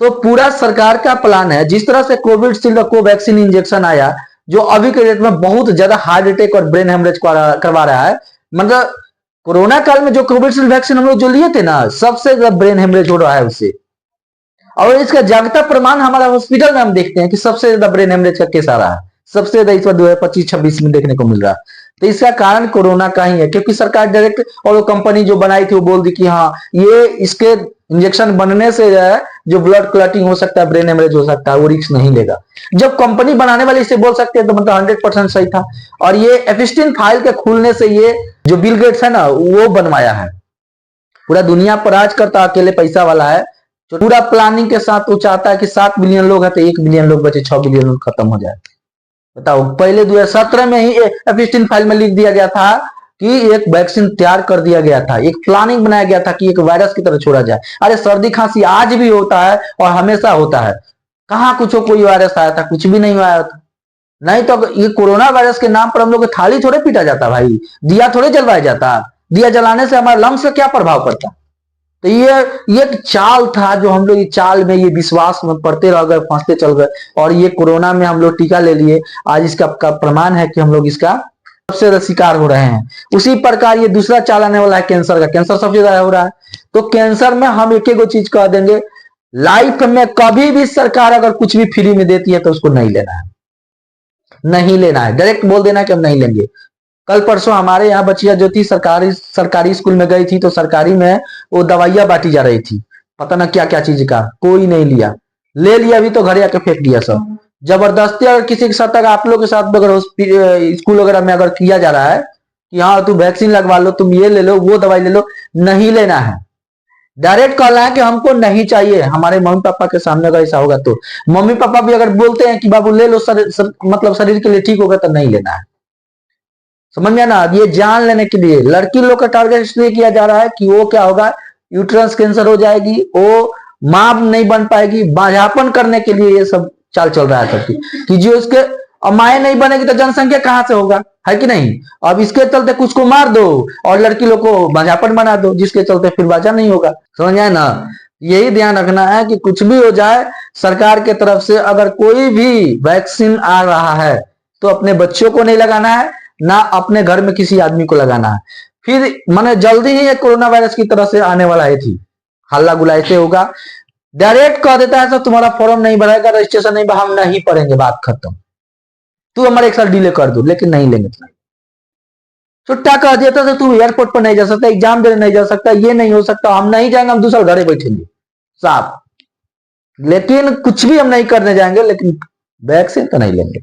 तो पूरा सरकार का प्लान है, जिस तरह से कोविडशील्ड और कोवैक्सीन इंजेक्शन आया, जो अभी के डेट में बहुत ज्यादा हार्ट अटैक और ब्रेन हेमरेज करवा रहा है। मतलब कोरोना काल में जो कोविडशील्ड वैक्सीन हम लोग जो लिए थे ना, सबसे ज्यादा ब्रेन हेमरेज हो रहा है उससे। और इसका जागता प्रमाण हमारा हॉस्पिटल में हम देखते हैं कि सबसे ज्यादा ब्रेन हेमरेज का केस आ रहा है, सबसे ज्यादा इस बार 2025-26 में देखने को मिल रहा है। तो इसका कारण कोरोना का ही है, क्योंकि सरकार डायरेक्ट, और वो कंपनी जो बनाई थी वो बोल दी कि हाँ ये इसके इंजेक्शन बनने से जो है जो ब्लड क्लॉटिंग हो सकता है, ब्रेन हेमरेज हो सकता है, वो रिस्क नहीं लेगा। जब कंपनी बनाने वाले इसे बोल सकते हैं तो मतलब 100% सही था। और ये एफिस्टिन फाइल के खुलने से ये जो बिल गेट्स है ना वो बनवाया है, पूरा दुनिया पर राज करता, अकेले पैसा वाला है, जो पूरा प्लानिंग के साथ वो चाहता है कि 7 बिलियन लोग है तो 1 बिलियन लोग बचे, 6 बिलियन लोग खत्म हो जाए। बताओ, पहले 2017 में ही एफिस्टिन फाइल में लिख दिया गया था कि एक वैक्सीन तैयार कर दिया गया था, एक प्लानिंग बनाया गया था कि एक वायरस की तरह छोड़ा जाए। अरे सर्दी खांसी आज भी होता है और हमेशा होता है, कहाँ कुछ कोई वायरस आया था? कुछ भी नहीं आया था। नहीं तो ये कोरोना वायरस के नाम पर हम लोग थाली थोड़े पीटा जाता भाई, दिया थोड़े जलवाया जाता। दिया जलाने से हमारे लंग्स पे क्या प्रभाव पड़ता? तो ये एक चाल था, जो हम लोग इस चाल में, ये विश्वास में पड़ते रह गए, फंसते चल गए, और ये कोरोना में हम लोग टीका ले लिए। आज इसका प्रमाण है कि हम लोग इसका सबसे ज्यादा शिकार हो रहे हैं। उसी प्रकार ये दूसरा चाल आने वाला है कैंसर का। कैंसर सबसे ज्यादा हो रहा है, तो कैंसर में हम एक एक चीज कह देंगे, लाइफ में कभी भी सरकार अगर कुछ भी फ्री में देती है तो उसको नहीं लेना है, नहीं लेना है, डायरेक्ट बोल देना है कि हम नहीं लेंगे। कल परसों हमारे यहाँ बच्चियां जो थी सरकारी स्कूल में गई थी, तो सरकारी में वो दवाइयां बांटी जा रही थी, पता ना क्या क्या चीज का, कोई नहीं लिया, ले लिया भी तो घरे आके फेंक दिया सब। जबरदस्ती अगर किसी के साथ, अगर आप लोग के साथ अगर स्कूल वगैरह में अगर किया जा रहा है कि हाँ तू वैक्सीन लगवा लो, तुम ये ले लो, वो दवाई ले लो, नहीं लेना है। डायरेक्ट कहना है कि हमको नहीं चाहिए। हमारे मम्मी पापा के सामने अगर ऐसा होगा तो मम्मी पापा भी अगर बोलते हैं कि बाबू ले लो, मतलब शरीर के लिए ठीक होगा, तो नहीं लेना है। समझ में ना? ये जान लेने के लिए लड़की लोग का टारगेट इसलिए किया जा रहा है कि वो क्या होगा, यूट्रस कैंसर हो जाएगी, वो मां नहीं बन पाएगी, बाझापन करने के लिए ये सब चाल चल रहा है सबकी, कि जो उसके माए नहीं बनेगी तो जनसंख्या कहां से होगा, है कि नहीं? अब इसके चलते कुछ को मार दो और लड़की लोग को बाझापन बना दो, जिसके चलते फिर बाजा नहीं होगा। समझ आए ना? यही ध्यान रखना है कि कुछ भी हो जाए, सरकार के तरफ से अगर कोई भी वैक्सीन आ रहा है तो अपने बच्चों को नहीं लगाना है, ना अपने घर में किसी आदमी को लगाना है। फिर माने जल्दी ही कोरोना वायरस की तरह से आने वाला है थी, हल्ला गुला ऐसे होगा, डायरेक्ट कह देता है सब तुम्हारा फॉर्म नहीं भरेगा, रजिस्ट्रेशन नहीं, हम नहीं पढ़ेंगे, बात खत्म, तू हमारे 1 साल डिले कर दो, लेकिन नहीं लेंगे। छुट्टा कह देता तो तू एयरपोर्ट पर नहीं जा सकता, एग्जाम देने नहीं जा सकता, ये नहीं हो सकता, हम नहीं जाएंगे, हम 2 साल घरे बैठेंगे साफ। लेकिन कुछ भी हम नहीं करने जाएंगे, लेकिन वैक्सीन तो नहीं लेंगे।